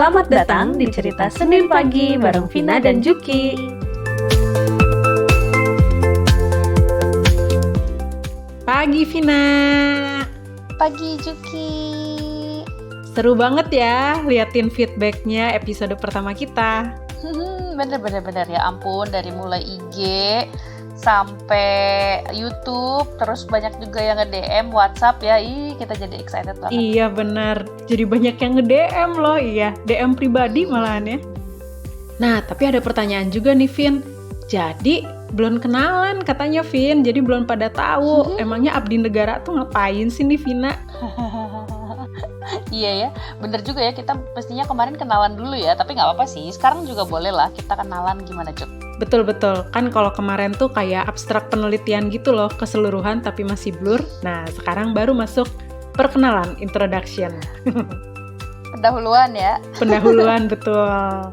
Selamat datang di Cerita Senin Pagi bareng Vina dan Juki. Pagi Vina. Pagi Juki. Seru banget ya liatin feedbacknya episode pertama kita. Bener ya ampun, dari mulai IG sampai YouTube, terus banyak juga yang nge-DM WhatsApp ya. Kita jadi excited banget. Iya benar, jadi banyak yang nge-DM loh. Iya, DM pribadi malahan ya. Nah, tapi ada pertanyaan juga nih Vin. Jadi belum kenalan katanya Vin, jadi belum pada tahu emangnya abdi negara tuh ngapain sih nih Vina? Iya ya, bener juga ya, kita pastinya kemarin kenalan dulu ya, tapi nggak apa-apa sih, sekarang juga boleh lah kita kenalan, gimana Cuk? Betul, kan kalau kemarin tuh kayak abstrak penelitian gitu loh, keseluruhan tapi masih blur. Nah, sekarang baru masuk perkenalan, introduction. Pendahuluan ya? Pendahuluan, betul.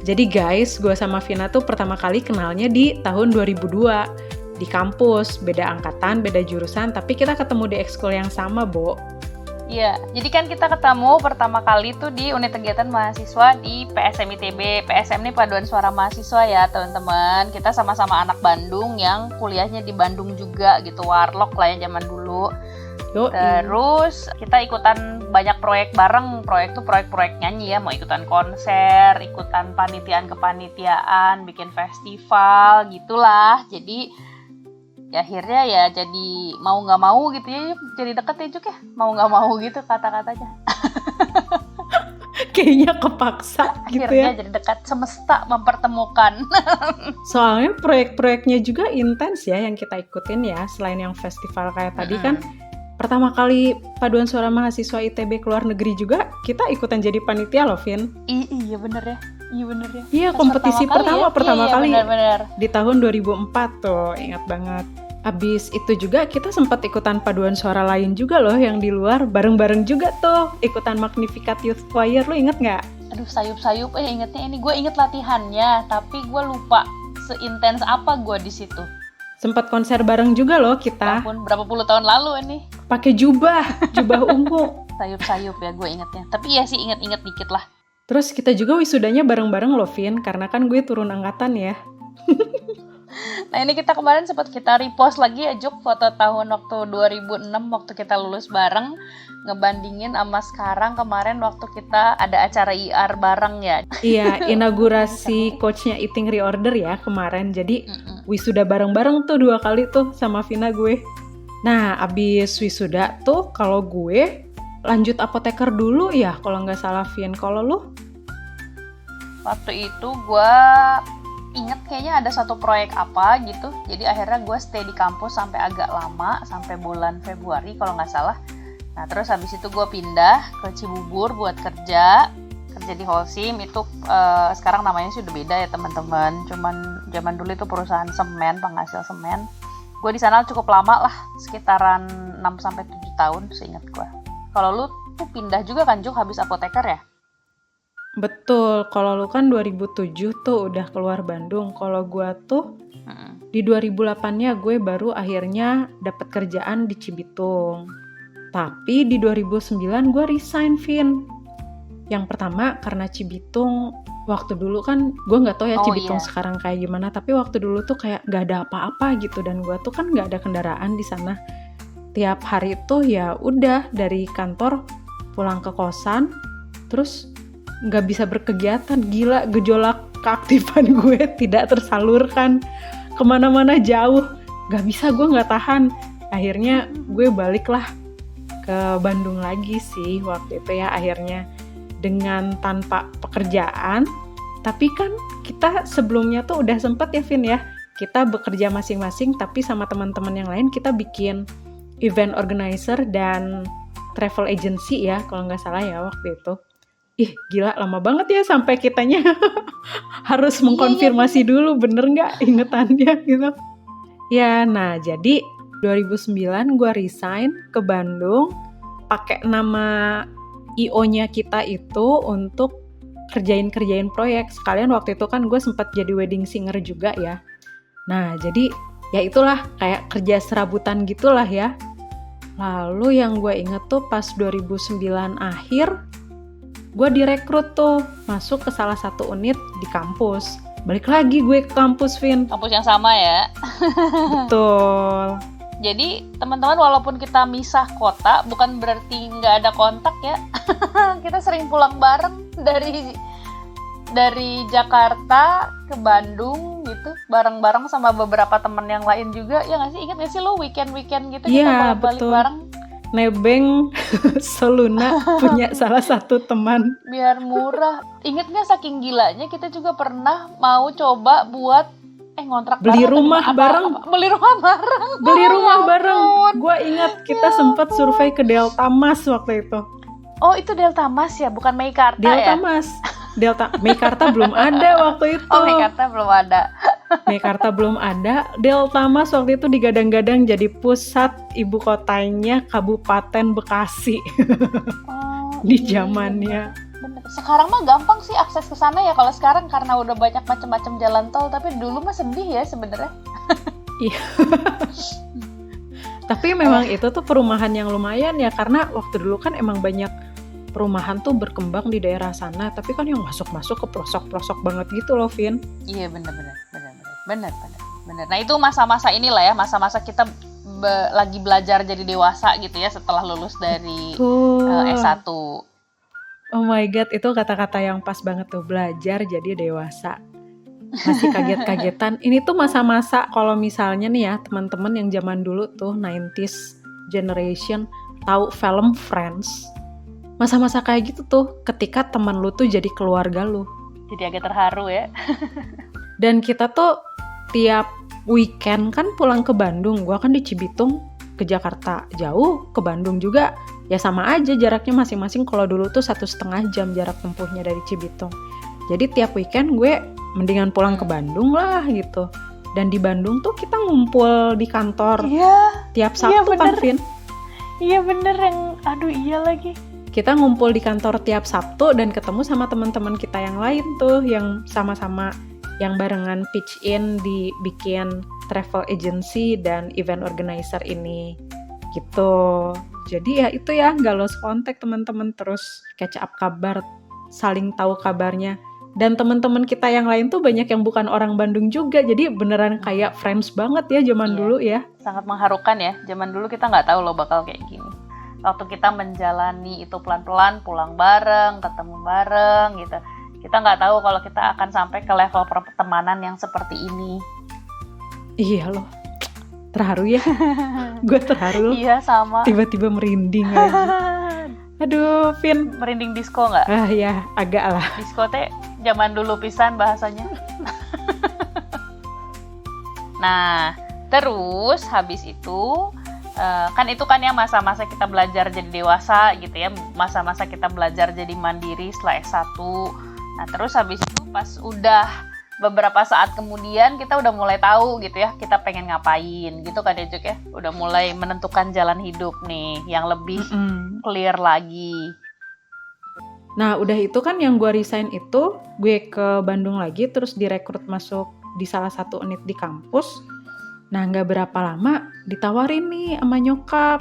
Jadi guys, gue sama Vina tuh pertama kali kenalnya di tahun 2002. Di kampus, beda angkatan, beda jurusan, tapi kita ketemu di ekskul yang sama, Bo. Iya, jadi kan kita ketemu pertama kali tuh di unit kegiatan mahasiswa di PSM ITB. PSM ini Paduan Suara Mahasiswa ya teman-teman. Kita sama-sama anak Bandung yang kuliahnya di Bandung juga gitu, warlock lah ya zaman dulu. Terus kita ikutan banyak proyek bareng. Proyek tuh proyek-proyek nyanyi ya, mau ikutan konser, ikutan kepanitiaan, bikin festival gitulah. Jadi ya akhirnya ya jadi mau nggak mau gitu ya, jadi deket ya Juk ya, mau nggak mau gitu kata-katanya. Kayaknya kepaksa gitu ya. Akhirnya jadi dekat, semesta mempertemukan. Soalnya proyek-proyeknya juga intens ya yang kita ikutin ya, selain yang festival kayak tadi kan. Pertama kali Paduan Suara Mahasiswa ITB keluar negeri juga, kita ikutan jadi panitia loh, Vin. Iya bener ya. Iya, kompetisi pertama kali. Bener. Di tahun 2004 tuh, ingat banget. Abis itu juga kita sempat ikutan paduan suara lain juga loh yang di luar, bareng-bareng juga tuh, ikutan Magnificat Youth Choir, lo inget nggak? Aduh, sayup-sayup ingetnya ini, gue inget latihannya, tapi gue lupa seintens apa gue di situ. Sempat konser bareng juga loh kita. Ampun, berapa puluh tahun lalu ini. Pakai jubah ungu. Sayup-sayup ya gue ingetnya, tapi ya sih inget-inget dikit lah. Terus kita juga wisudanya bareng-bareng loh Vin, karena kan gue turun angkatan ya. Nah ini kita kemarin sempat kita repost lagi ya Juk, foto tahun waktu 2006 waktu kita lulus bareng, ngebandingin sama sekarang kemarin waktu kita ada acara IR bareng ya. Iya, inaugurasi coachnya Eating Reorder ya kemarin, jadi wisuda bareng-bareng tuh 2 kali tuh sama Vina gue. Nah abis wisuda tuh kalau gue lanjut apoteker dulu ya kalau nggak salah Vin, kalau lu? Waktu itu gue inget kayaknya ada satu proyek apa gitu, jadi akhirnya gue stay di kampus sampai agak lama, sampai bulan Februari kalau nggak salah. Nah terus habis itu gue pindah ke Cibubur buat kerja di Holcim. Itu sekarang namanya sudah beda ya teman-teman, cuman zaman dulu itu perusahaan semen, penghasil semen. Gue di sana cukup lama lah, sekitaran 6-7 tahun seingat gue. Kalau lu tuh pindah juga kan Juk habis apoteker ya? Betul, kalau lu kan 2007 tuh udah keluar Bandung. Kalau gue tuh di 2008-nya gue baru akhirnya dapat kerjaan di Cibitung. Tapi di 2009 gue resign, Vin. Yang pertama karena Cibitung waktu dulu kan gue nggak tahu ya Cibitung sekarang kayak gimana. Tapi waktu dulu tuh kayak nggak ada apa-apa gitu, dan gue tuh kan nggak ada kendaraan di sana. Tiap hari tuh ya udah dari kantor pulang ke kosan, terus nggak bisa berkegiatan. Gila, gejolak keaktifan gue tidak tersalurkan, kemana-mana jauh, nggak bisa, gue nggak tahan. Akhirnya gue baliklah ke Bandung lagi sih waktu itu ya, akhirnya dengan tanpa pekerjaan. Tapi kan kita sebelumnya tuh udah sempet ya Vin ya, kita bekerja masing-masing tapi sama teman-teman yang lain kita bikin event organizer dan travel agency ya kalau nggak salah ya waktu itu. Ih gila, lama banget ya sampai kitanya harus mengkonfirmasi dulu bener nggak ingetannya gitu. Ya nah jadi 2009 gue resign ke Bandung pakai nama IO-nya kita itu untuk kerjain proyek. Sekalian waktu itu kan gue sempat jadi wedding singer juga ya. Nah jadi ya itulah kayak kerja serabutan gitulah ya. Lalu yang gue inget tuh pas 2009 akhir gue direkrut tuh masuk ke salah satu unit di kampus. Balik lagi gue ke kampus, Vin. Kampus yang sama ya. Betul. Jadi teman-teman, walaupun kita misah kota bukan berarti nggak ada kontak ya. Kita sering pulang bareng dari Jakarta ke Bandung gitu, bareng-bareng sama beberapa teman yang lain juga. Ya nggak sih, ingat nggak sih lo weekend gitu kita balik bareng. Nebeng Seluna punya salah satu teman. Biar murah. Ingat nggak, saking gilanya kita juga pernah mau coba buat ngontrak beli rumah bareng. Beli rumah bareng. Gue ingat kita sempat survei ke Delta Mas waktu itu. Oh, itu Delta Mas ya, bukan Meikarta Delta ya? Mas. Meikarta belum ada waktu itu. Oh, Meikarta belum ada. Meikarta belum ada. Delta Mas waktu itu digadang-gadang jadi pusat ibu kotanya Kabupaten Bekasi. Di zamannya. Bener. Sekarang mah gampang sih akses ke sana ya. Kalau sekarang karena udah banyak macam-macam jalan tol, tapi dulu mah sedih ya sebenarnya. Iya. Tapi memang itu tuh perumahan yang lumayan ya, karena waktu dulu kan emang banyak perumahan tuh berkembang di daerah sana, tapi kan yang masuk-masuk ke pelosok-pelosok banget gitu loh, Vin. Iya, bener. Nah, itu masa-masa inilah ya, masa-masa kita lagi belajar jadi dewasa gitu ya setelah lulus dari S1. Oh my god, itu kata-kata yang pas banget tuh, belajar jadi dewasa. Masih kaget-kagetan. Ini tuh masa-masa kalau misalnya nih ya, teman-teman yang zaman dulu tuh 90s generation tahu film Friends. Masa-masa kayak gitu tuh ketika teman lu tuh jadi keluarga lu. Jadi agak terharu ya. Dan kita tuh tiap weekend kan pulang ke Bandung. Gua kan di Cibitung, ke Jakarta jauh, ke Bandung juga ya sama aja jaraknya masing-masing. Kalau dulu tuh 1,5 jam jarak tempuhnya dari Cibitung. Jadi tiap weekend gue mendingan pulang ke Bandung lah gitu. Dan di Bandung tuh kita ngumpul di kantor tiap Sabtu kan, Vin? Iya bener, iya lagi. Kita ngumpul di kantor tiap Sabtu dan ketemu sama teman-teman kita yang lain tuh yang sama-sama yang barengan pitch in dibikin travel agency dan event organizer ini gitu. Jadi ya itu ya, nggak lost contact teman-teman, terus catch up kabar, saling tahu kabarnya. Dan teman-teman kita yang lain tuh banyak yang bukan orang Bandung juga, jadi beneran kayak friends banget ya zaman dulu ya. Sangat mengharukan ya, zaman dulu kita nggak tahu loh bakal kayak gini. Waktu kita menjalani itu pelan-pelan, pulang bareng, ketemu bareng gitu. Kita nggak tahu kalau kita akan sampai ke level pertemanan yang seperti ini. Iya loh, terharu ya. Gue terharu loh. Iya sama. Tiba-tiba merinding lagi. Aduh, Vin. Merinding disco nggak? Ya, agak lah. Disco teh zaman dulu pisan bahasanya. Nah, terus habis itu kan itu kan ya masa-masa kita belajar jadi dewasa gitu ya, masa-masa kita belajar jadi mandiri setelah S1. Nah, terus habis itu pas udah beberapa saat kemudian kita udah mulai tahu gitu ya, kita pengen ngapain gitu kan ya Juk ya. Udah mulai menentukan jalan hidup nih yang lebih clear lagi. Nah, udah itu kan yang gue resign itu, gue ke Bandung lagi terus direkrut masuk di salah satu unit di kampus. Nah, gak berapa lama ditawarin nih sama nyokap,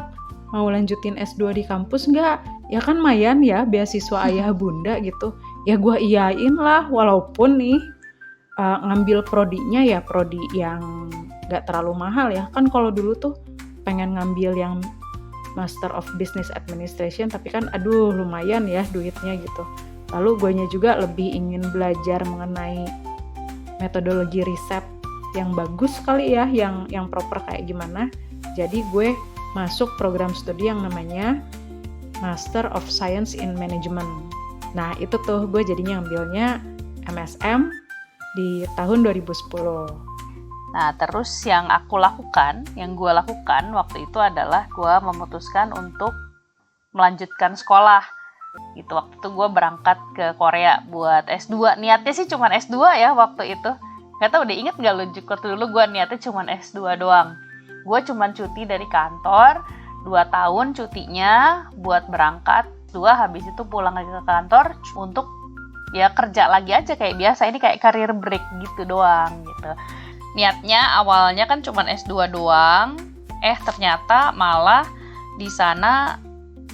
mau lanjutin S2 di kampus gak? Ya kan lumayan ya, beasiswa ayah bunda gitu. Ya gue iyain lah, walaupun nih ngambil prodinya ya prodi yang gak terlalu mahal ya. Kan kalau dulu tuh pengen ngambil yang Master of Business Administration, tapi kan aduh lumayan ya duitnya gitu. Lalu guenya juga lebih ingin belajar mengenai metodologi riset yang bagus kali ya, yang proper kayak gimana. Jadi gue masuk program studi yang namanya Master of Science in Management. Nah itu tuh gue jadinya ngambilnya MSM di tahun 2010. Nah terus yang gue lakukan waktu itu adalah gue memutuskan untuk melanjutkan sekolah. Gitu, waktu itu gue berangkat ke Korea buat S2. Niatnya sih cuma S2 ya waktu itu. Gak tau udah inget gak lu, waktu dulu gue niatnya cuma S2 doang. Gue cuma cuti dari kantor 2 tahun cutinya buat berangkat S2, habis itu pulang lagi ke kantor untuk ya kerja lagi aja kayak biasa. Ini kayak career break gitu doang gitu. Niatnya awalnya kan cuma S2 doang. Ternyata malah di sana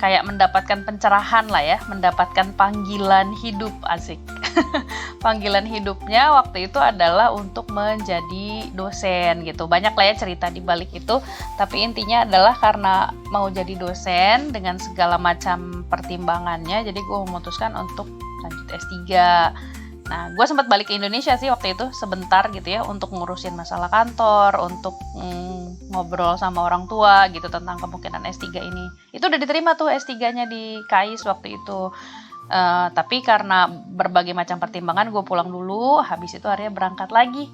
kayak mendapatkan pencerahan lah ya, mendapatkan panggilan hidup, asik. Panggilan hidupnya waktu itu adalah untuk menjadi dosen gitu. Banyak lah ya cerita di balik itu, tapi intinya adalah karena mau jadi dosen dengan segala macam pertimbangannya, jadi gue memutuskan untuk lanjut S3. Nah, gue sempat balik ke Indonesia sih waktu itu sebentar gitu ya, untuk ngurusin masalah kantor, untuk ngobrol sama orang tua gitu tentang kemungkinan S3 ini. Itu udah diterima tuh S3-nya di KAIS waktu itu. Tapi karena berbagai macam pertimbangan gue pulang dulu, habis itu akhirnya berangkat lagi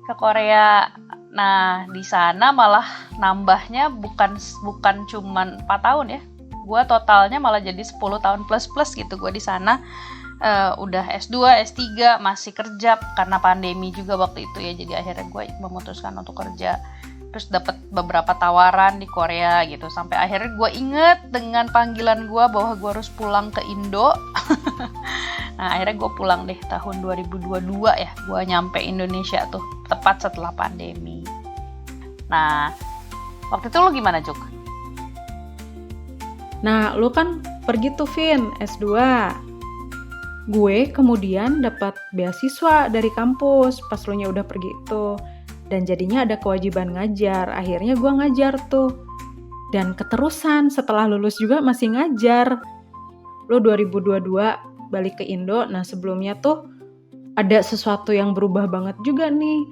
ke Korea. Nah, di sana malah nambahnya bukan cuman 4 tahun ya. Gue totalnya malah jadi 10 tahun plus gitu gue di sana. Udah S2, S3, masih kerja karena pandemi juga waktu itu ya. Jadi akhirnya gue memutuskan untuk kerja. Terus dapat beberapa tawaran di Korea gitu. Sampai akhirnya gue inget dengan panggilan gue bahwa gue harus pulang ke Indo. Nah, akhirnya gue pulang deh tahun 2022 ya. Gue nyampe Indonesia tuh tepat setelah pandemi. Nah, waktu itu lu gimana, Juk? Nah, lu kan pergi tuh, Vin, S2. Gue kemudian dapat beasiswa dari kampus pas lu nya udah pergi itu. Dan jadinya ada kewajiban ngajar. Akhirnya gue ngajar tuh. Dan keterusan setelah lulus juga masih ngajar. Lu 2022 balik ke Indo. Nah, sebelumnya tuh ada sesuatu yang berubah banget juga nih.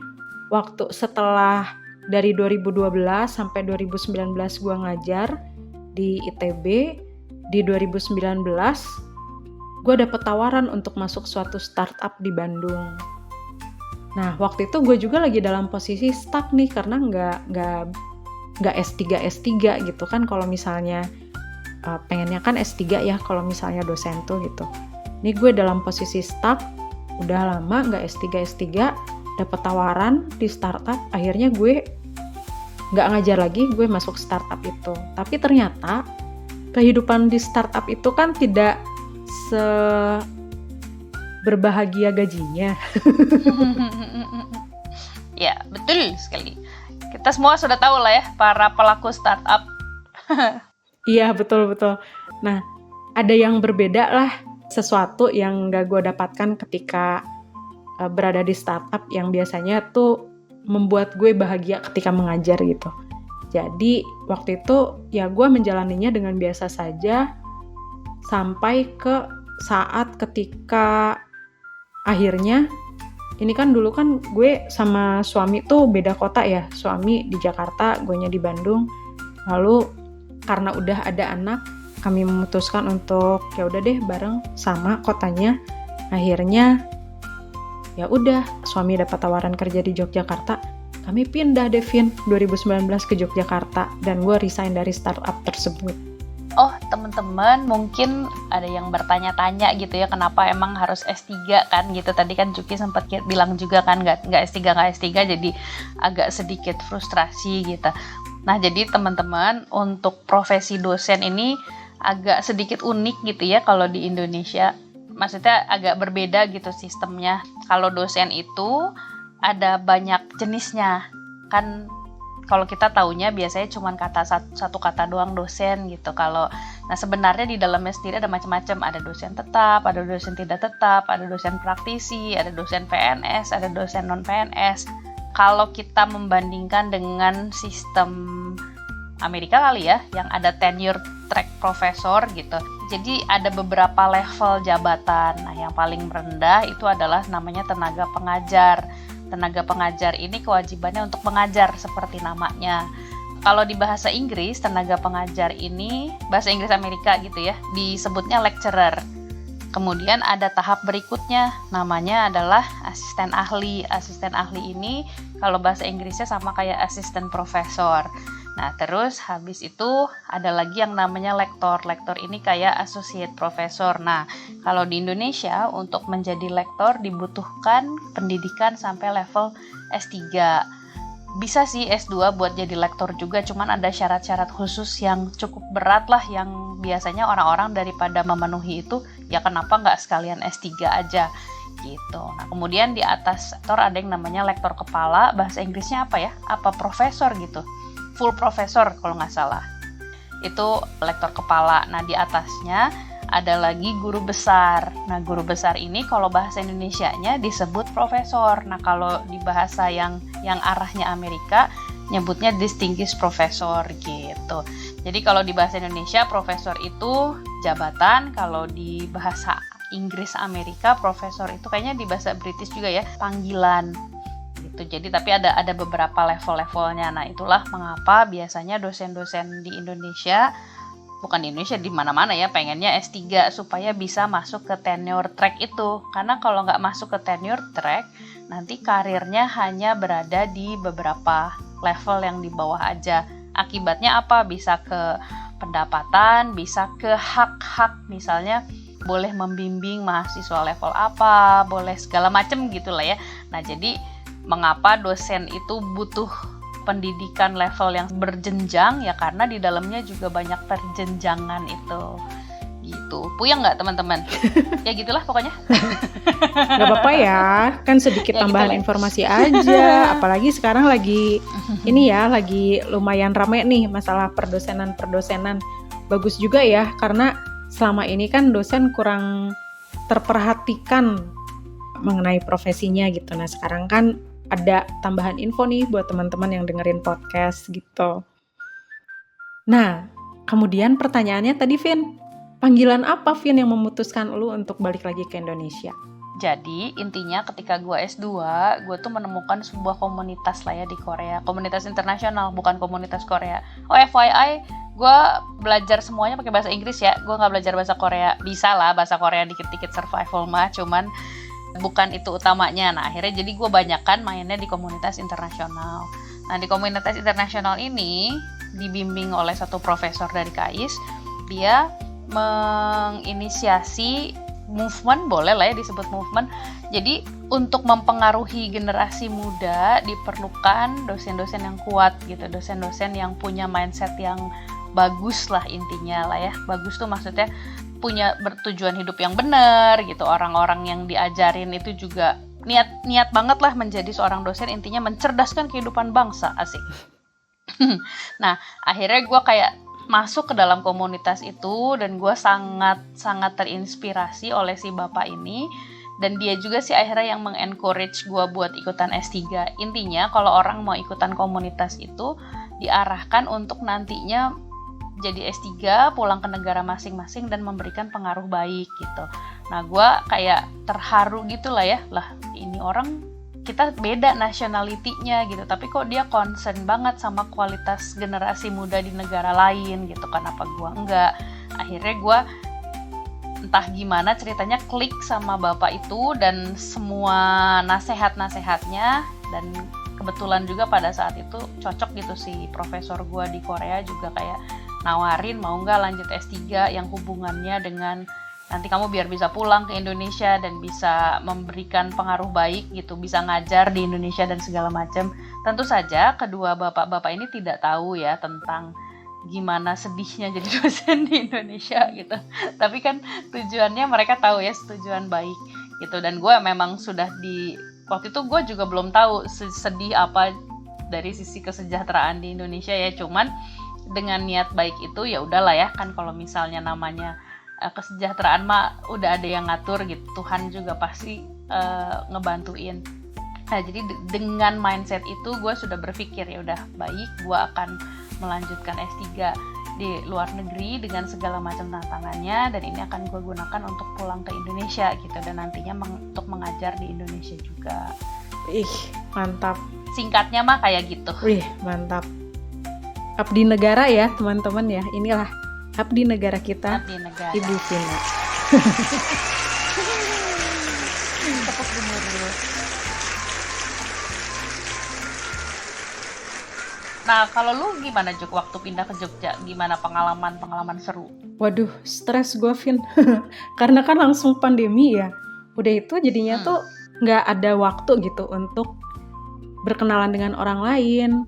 Waktu setelah dari 2012 sampai 2019 gue ngajar di ITB. Di 2019 gue dapet tawaran untuk masuk suatu startup di Bandung. Nah, waktu itu gue juga lagi dalam posisi stuck nih, karena nggak S3 gitu kan. Kalau misalnya pengennya kan S3 ya, kalau misalnya dosen tuh gitu. Ini gue dalam posisi stuck, udah lama nggak S3, dapet tawaran di startup. Akhirnya gue nggak ngajar lagi, gue masuk startup itu. Tapi ternyata kehidupan di startup itu kan tidak berbahagia gajinya. Ya, betul sekali. Kita semua sudah tahu lah ya, para pelaku startup. Iya, betul. Nah, ada yang berbeda lah, sesuatu yang gak gue dapatkan ketika berada di startup yang biasanya tuh membuat gue bahagia ketika mengajar gitu. Jadi, waktu itu ya gue menjalaninya dengan biasa saja sampai ke saat ketika akhirnya, ini kan dulu kan gue sama suami tuh beda kota ya. Suami di Jakarta, guenya di Bandung. Lalu karena udah ada anak, kami memutuskan untuk ya udah deh bareng sama kotanya. Akhirnya ya udah, suami dapat tawaran kerja di Yogyakarta. Kami pindah deh, Vin, 2019 ke Yogyakarta, dan gue resign dari startup tersebut. Oh, teman-teman mungkin ada yang bertanya-tanya gitu ya, kenapa emang harus S3 kan gitu. Tadi kan Juki sempat bilang juga kan nggak S3, jadi agak sedikit frustrasi gitu. Nah, jadi teman-teman, untuk profesi dosen ini agak sedikit unik gitu ya kalau di Indonesia. Maksudnya agak berbeda gitu sistemnya. Kalau dosen itu ada banyak jenisnya. Kan kalau kita taunya biasanya cuma satu kata doang, dosen gitu. Nah sebenarnya di dalamnya sendiri ada macam-macam. Ada dosen tetap, ada dosen tidak tetap, ada dosen praktisi, ada dosen PNS, ada dosen non PNS. Kalau kita membandingkan dengan sistem Amerika kali ya, yang ada tenure track profesor gitu. Jadi ada beberapa level jabatan. Nah yang paling rendah itu adalah namanya tenaga pengajar. Tenaga pengajar ini kewajibannya untuk mengajar seperti namanya. Kalau di bahasa Inggris, tenaga pengajar ini, bahasa Inggris Amerika gitu ya, disebutnya lecturer. Kemudian ada tahap berikutnya, namanya adalah asisten ahli. Asisten ahli ini kalau bahasa Inggrisnya sama kayak asisten profesor. Nah terus habis itu ada lagi yang namanya lektor. Lektor ini kayak associate professor. Nah kalau di Indonesia untuk menjadi lektor dibutuhkan pendidikan sampai level S3. Bisa sih S2 buat jadi lektor juga, cuman ada syarat-syarat khusus yang cukup berat lah, yang biasanya orang-orang daripada memenuhi itu, ya kenapa nggak sekalian S3 aja gitu. Nah kemudian di atas lektor ada yang namanya lektor kepala, bahasa Inggrisnya apa ya? Apa profesor gitu, full professor kalau nggak salah. itu lektor kepala. Nah, di atasnya ada lagi guru besar. Nah, guru besar ini kalau bahasa Indonesianya disebut profesor. Nah, kalau di bahasa yang arahnya Amerika nyebutnya distinguished professor gitu. Jadi kalau di bahasa Indonesia profesor itu jabatan, kalau di bahasa Inggris Amerika profesor itu kayaknya di bahasa British juga ya, panggilan gitu. Jadi tapi ada beberapa level-levelnya. Nah, itulah mengapa biasanya dosen-dosen di Indonesia, bukan di Indonesia, di mana-mana ya, pengennya S3 supaya bisa masuk ke tenure track itu. Karena kalau nggak masuk ke tenure track, nanti karirnya hanya berada di beberapa level yang di bawah aja. Akibatnya apa? Bisa ke pendapatan, bisa ke hak-hak, misalnya boleh membimbing mahasiswa level apa, boleh segala macem gitulah ya. Nah, jadi mengapa dosen itu butuh pendidikan level yang berjenjang ya, karena di dalamnya juga banyak perjenjangan itu gitu. Puyeng nggak teman-teman? Ya gitulah pokoknya. Gak apa-apa ya, kan sedikit Ya, tambahan gitu lah. informasi aja. Apalagi sekarang lagi lagi lumayan rame nih masalah perdosenan. Bagus juga ya, karena selama ini kan dosen kurang terperhatikan mengenai profesinya gitu. Nah, sekarang kan ada tambahan info nih buat teman-teman yang dengerin podcast gitu. Nah, kemudian pertanyaannya tadi, Vin, panggilan apa, Vin, yang memutuskan lu untuk balik lagi ke Indonesia? Jadi intinya ketika gue S2, gue tuh menemukan sebuah komunitas lah ya di Korea. Komunitas internasional, bukan komunitas Korea. Oh, FYI, gue belajar semuanya pakai bahasa Inggris ya. Gue gak belajar bahasa Korea. Bisa lah bahasa Korea dikit-dikit survival mah, cuman bukan itu utamanya. Nah, akhirnya jadi gue banyakan mainnya di komunitas internasional. Nah, di komunitas internasional ini dibimbing oleh satu profesor dari KAIS. Dia menginisiasi movement, boleh lah ya disebut movement. Jadi untuk mempengaruhi generasi muda diperlukan dosen-dosen yang kuat gitu, dosen-dosen yang punya mindset yang bagus lah intinya lah ya. Bagus tuh maksudnya punya bertujuan hidup yang benar gitu. Orang-orang yang diajarin itu juga niat banget lah menjadi seorang dosen, intinya mencerdaskan kehidupan bangsa, asik. Nah, akhirnya gue kayak masuk ke dalam komunitas itu dan gue sangat terinspirasi oleh si bapak ini, dan dia juga sih akhirnya yang mengencourage gue buat ikutan S3. Intinya kalau orang mau ikutan komunitas itu diarahkan untuk nantinya jadi S3, pulang ke negara masing-masing dan memberikan pengaruh baik gitu. Nah, gue kayak terharu gitu lah ya, lah ini orang, kita beda nationality-nya gitu, tapi kok dia concern banget sama kualitas generasi muda di negara lain gitu, kenapa gua enggak. Akhirnya gua entah gimana ceritanya klik sama bapak itu dan semua nasihat-nasihatnya, dan kebetulan juga pada saat itu cocok gitu, si profesor gua di Korea juga kayak nawarin mau nggak lanjut S3 yang hubungannya dengan nanti kamu biar bisa pulang ke Indonesia dan bisa memberikan pengaruh baik gitu, bisa ngajar di Indonesia dan segala macam. Tentu saja kedua bapak-bapak ini tidak tahu ya tentang gimana sedihnya jadi dosen di Indonesia gitu. Tapi kan tujuannya mereka tahu ya, tujuan baik gitu. Dan gue memang sudah waktu itu gue juga belum tahu sedih apa dari sisi kesejahteraan di Indonesia ya. Cuman dengan niat baik itu ya udahlah ya, kan kalau misalnya namanya kesejahteraan mah udah ada yang ngatur gitu, Tuhan juga pasti ngebantuin. Nah, jadi dengan mindset itu gue sudah berpikir ya udah baik, gue akan melanjutkan S3 di luar negeri dengan segala macam tantangannya, dan ini akan gue gunakan untuk pulang ke Indonesia gitu, dan nantinya untuk mengajar di Indonesia juga. Ih, mantap. Singkatnya mah kayak gitu. Wih, mantap. Abdi negara ya teman-teman ya, inilah abdi negara kita, Abdi negara. Ibu Vina. Tepuk gemuruh dulu. Nah, kalau lu gimana Juk waktu pindah ke Jogja? Gimana pengalaman seru? Waduh, stres gue, Vin. Karena kan langsung pandemi ya. Udah itu jadinya tuh nggak ada waktu gitu untuk berkenalan dengan orang lain,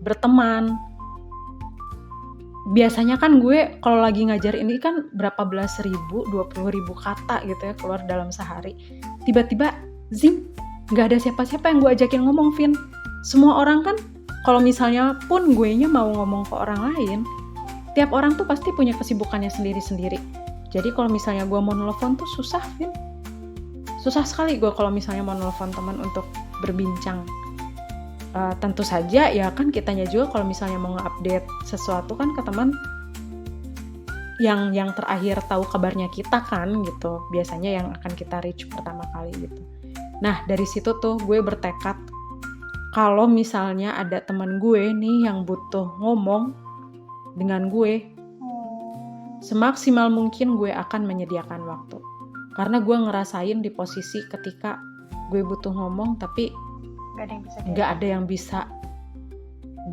berteman. Biasanya kan gue kalau lagi ngajar ini kan berapa belas ribu, 20.000 kata gitu ya keluar dalam sehari. Tiba-tiba zing, nggak ada siapa-siapa yang gue ajakin ngomong, Vin. Semua orang kan kalau misalnya pun gue nya mau ngomong ke orang lain, tiap orang tuh pasti punya kesibukannya sendiri-sendiri. Jadi kalau misalnya gue mau nelfon tuh susah, Vin. Susah sekali gue kalau misalnya mau nelfon teman untuk berbincang. Tentu saja ya kan kitanya juga kalau misalnya mau nge-update sesuatu kan ke teman yang terakhir tahu kabarnya kita kan gitu. Biasanya yang akan kita reach pertama kali gitu. Nah dari situ tuh gue bertekad kalau misalnya ada teman gue nih yang butuh ngomong dengan gue, semaksimal mungkin gue akan menyediakan waktu. Karena gue ngerasain di posisi ketika gue butuh ngomong tapi gak ada yang bisa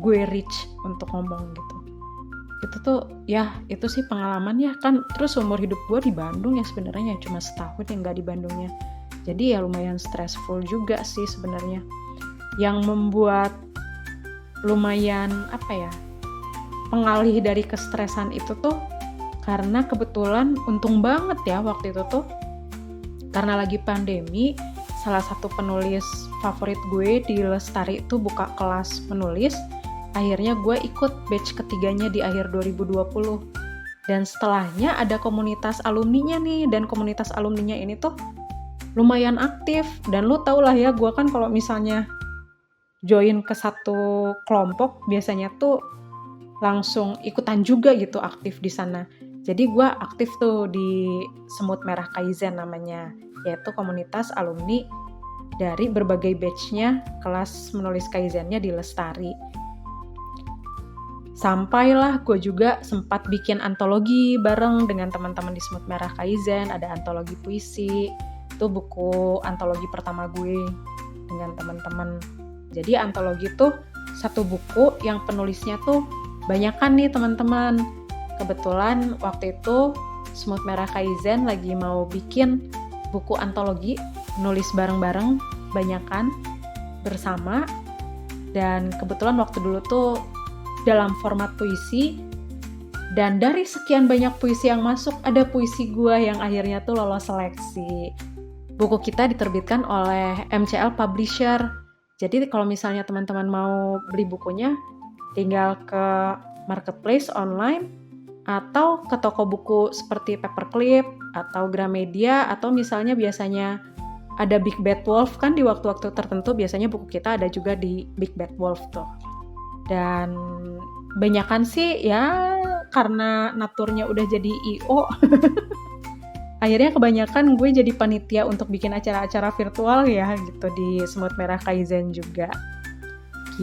gue reach untuk ngomong gitu. Itu tuh ya itu sih pengalamannya kan. Terus umur hidup gue di Bandung ya sebenarnya cuma setahun yang gak di Bandungnya. Jadi ya lumayan stressful juga sih sebenarnya. Yang membuat lumayan pengalih dari kestresan itu tuh karena kebetulan untung banget ya waktu itu tuh karena lagi pandemi, salah satu penulis favorit gue di Lestari itu buka kelas menulis. Akhirnya gue ikut batch ketiganya di akhir 2020. Dan setelahnya ada komunitas alumninya nih, dan komunitas alumninya ini tuh lumayan aktif. Dan lu tau lah ya, gue kan kalau misalnya join ke satu kelompok biasanya tuh langsung ikutan juga gitu aktif di sana. Jadi gue aktif tuh di Semut Merah Kaizen namanya, yaitu komunitas alumni dari berbagai batch-nya kelas menulis Kaizennya di Lestari. Sampailah gue juga sempat bikin antologi bareng dengan teman-teman di Semut Merah Kaizen, ada antologi puisi, itu buku antologi pertama gue dengan teman-teman. Jadi antologi tuh satu buku yang penulisnya tuh banyakan nih teman-teman. Kebetulan waktu itu Semut Merah Kaizen lagi mau bikin buku antologi, nulis bareng-bareng, banyakan, bersama. Dan kebetulan waktu dulu tuh dalam format puisi. Dan dari sekian banyak puisi yang masuk, ada puisi gue yang akhirnya tuh lolos seleksi. Buku kita diterbitkan oleh MCL Publisher. Jadi kalau misalnya teman-teman mau beli bukunya, tinggal ke marketplace online, atau ke toko buku seperti Paperclip atau Gramedia, atau misalnya biasanya ada Big Bad Wolf kan di waktu-waktu tertentu biasanya buku kita ada juga di Big Bad Wolf tuh. Dan banyakan sih ya karena naturnya udah jadi I.O. akhirnya kebanyakan gue jadi panitia untuk bikin acara-acara virtual ya gitu di Semut Merah Kaizen juga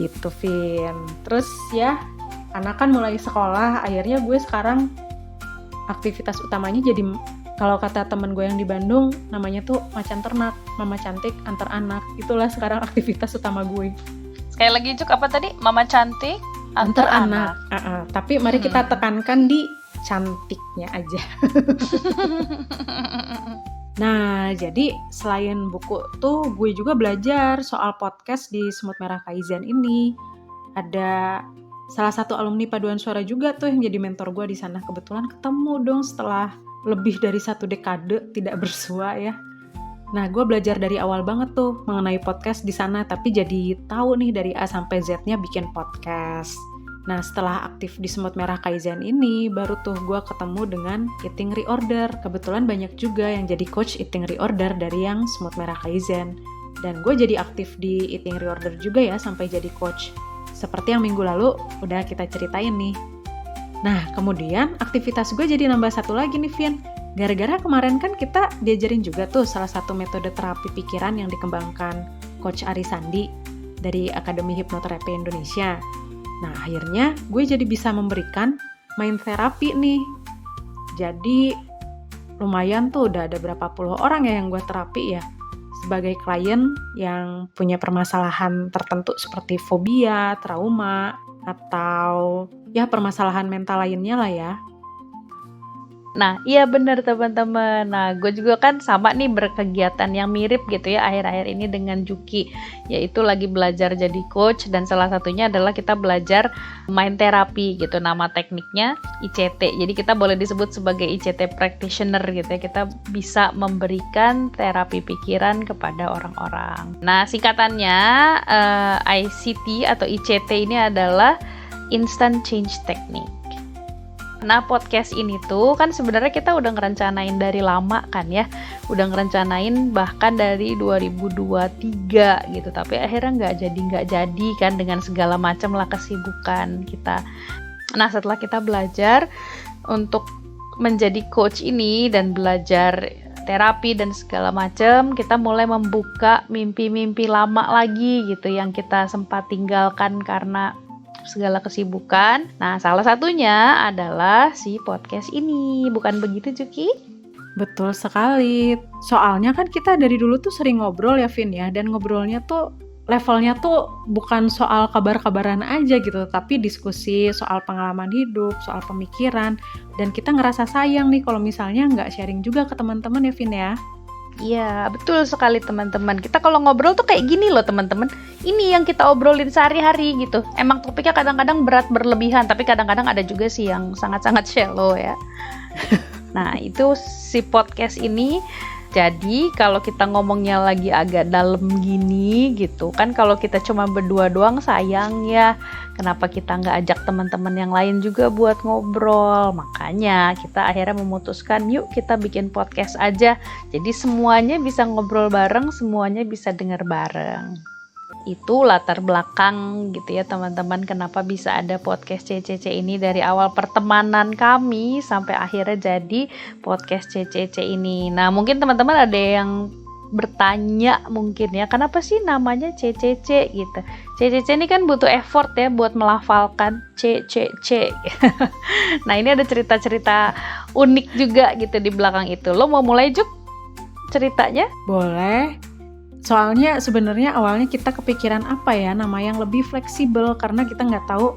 gitu, Vin. Terus ya anak kan mulai sekolah, akhirnya gue sekarang aktivitas utamanya jadi kalau kata temen gue yang di Bandung namanya tuh macan ternak, mama cantik antar anak. Itulah sekarang aktivitas utama gue. Sekali lagi Cuk, apa tadi? Mama cantik antar anak. Tapi mari kita tekankan di cantiknya aja. Nah, jadi selain buku tuh gue juga belajar soal podcast di Semut Merah Kaizen ini. Ada salah satu alumni paduan suara juga tuh yang jadi mentor gue di sana. Kebetulan ketemu dong setelah lebih dari 1 dekade tidak bersua ya. Nah, gue belajar dari awal banget tuh mengenai podcast di sana, tapi jadi tahu nih dari A sampai Z-nya bikin podcast. Nah, setelah aktif di Semut Merah Kaizen ini, baru tuh gue ketemu dengan Eating Reorder. Kebetulan banyak juga yang jadi coach Eating Reorder dari yang Semut Merah Kaizen. Dan gue jadi aktif di Eating Reorder juga ya sampai jadi coach. Seperti yang minggu lalu udah kita ceritain nih. Nah, kemudian aktivitas gue jadi nambah satu lagi nih, Vian. Gara-gara kemarin kan kita diajarin juga tuh salah satu metode terapi pikiran yang dikembangkan Coach Ari Sandi dari Akademi Hipnoterapi Indonesia. Nah, akhirnya gue jadi bisa memberikan mind therapy nih. Jadi lumayan tuh udah ada berapa puluh orang ya yang gue terapi ya. Sebagai klien yang punya permasalahan tertentu seperti fobia, trauma, atau ya permasalahan mental lainnya lah ya. Nah, iya benar teman-teman. Nah, gue juga kan sama nih berkegiatan yang mirip gitu ya akhir-akhir ini dengan Juki, yaitu lagi belajar jadi coach dan salah satunya adalah kita belajar mind therapy gitu. Nama tekniknya ICT. Jadi kita boleh disebut sebagai ICT practitioner gitu ya. Kita bisa memberikan terapi pikiran kepada orang-orang. Nah, singkatannya ICT atau ICT ini adalah Instant Change Technique. Nah, podcast ini tuh kan sebenarnya kita udah ngerencanain dari lama kan ya. Udah ngerencanain bahkan dari 2023 gitu. Tapi akhirnya nggak jadi kan dengan segala macam lah kesibukan kita. Nah, setelah kita belajar untuk menjadi coach ini dan belajar terapi dan segala macam, kita mulai membuka mimpi-mimpi lama lagi gitu yang kita sempat tinggalkan karena segala kesibukan. Nah, salah satunya adalah si podcast ini. Bukan begitu, Juki? Betul sekali. Soalnya kan kita dari dulu tuh sering ngobrol ya, Vin ya. Dan ngobrolnya tuh levelnya tuh bukan soal kabar-kabaran aja gitu, tapi diskusi soal pengalaman hidup, soal pemikiran. Dan kita ngerasa sayang nih kalau misalnya nggak sharing juga ke teman-teman ya, Vin ya. Iya, betul sekali teman-teman. Kita kalau ngobrol tuh kayak gini loh teman-teman. Ini yang kita obrolin sehari-hari gitu. Emang topiknya kadang-kadang berat berlebihan, tapi kadang-kadang ada juga sih yang sangat-sangat shallow ya. Nah, itu si podcast ini. Jadi kalau kita ngomongnya lagi agak dalam gini gitu kan, kalau kita cuma berdua doang sayang ya. Kenapa kita nggak ajak teman-teman yang lain juga buat ngobrol? Makanya kita akhirnya memutuskan yuk kita bikin podcast aja. Jadi semuanya bisa ngobrol bareng, semuanya bisa dengar bareng. Itu latar belakang gitu ya teman-teman, kenapa bisa ada podcast CCC ini dari awal pertemanan kami sampai akhirnya jadi podcast CCC ini. Nah, mungkin teman-teman ada yang bertanya mungkin ya, kenapa sih namanya CCC gitu. CCC ini kan butuh effort ya buat melafalkan CCC. Nah, ini ada cerita-cerita unik juga gitu di belakang itu. Lo mau mulai, Juk, ceritanya? Boleh. Soalnya sebenarnya awalnya kita kepikiran apa ya, nama yang lebih fleksibel, karena kita nggak tahu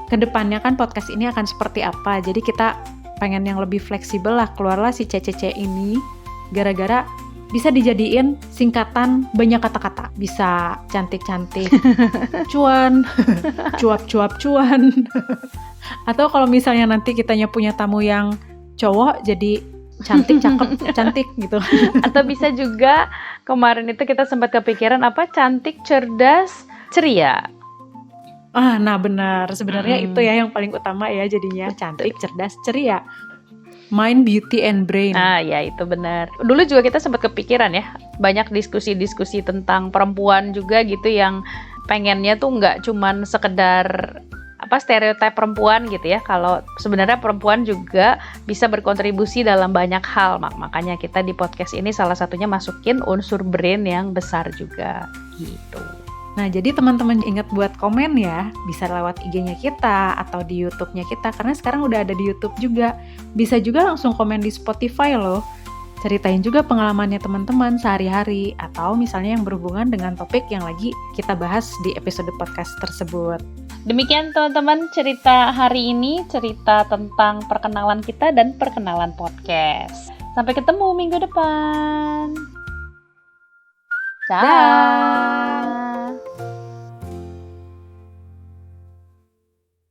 ke depannya kan podcast ini akan seperti apa. Jadi kita pengen yang lebih fleksibel lah, keluarlah si CCC ini gara-gara bisa dijadiin singkatan banyak kata-kata. Bisa cantik-cantik, cuan, cuap-cuap cuan. Atau kalau misalnya nanti kitanya punya tamu yang cowok, jadi cantik, cakep, cantik gitu. Atau bisa juga kemarin itu kita sempat kepikiran apa, cantik, cerdas, ceria. Nah benar, sebenarnya itu ya yang paling utama ya jadinya, cantik, cerdas, ceria. Mind, beauty, and brain. Ya itu benar. Dulu juga kita sempat kepikiran ya, banyak diskusi-diskusi tentang perempuan juga gitu yang pengennya tuh nggak cuman sekedar stereotip perempuan gitu ya. Kalau sebenarnya perempuan juga bisa berkontribusi dalam banyak hal. Makanya kita di podcast ini salah satunya masukin unsur brain yang besar juga gitu. Nah, jadi teman-teman ingat buat komen ya, bisa lewat IG-nya kita atau di YouTube-nya kita, karena sekarang udah ada di YouTube juga. Bisa juga langsung komen di Spotify loh. Ceritain juga pengalamannya teman-teman sehari-hari, atau misalnya yang berhubungan dengan topik yang lagi kita bahas di episode podcast tersebut. Demikian teman-teman cerita hari ini, cerita tentang perkenalan kita dan perkenalan podcast. Sampai ketemu minggu depan. Dah.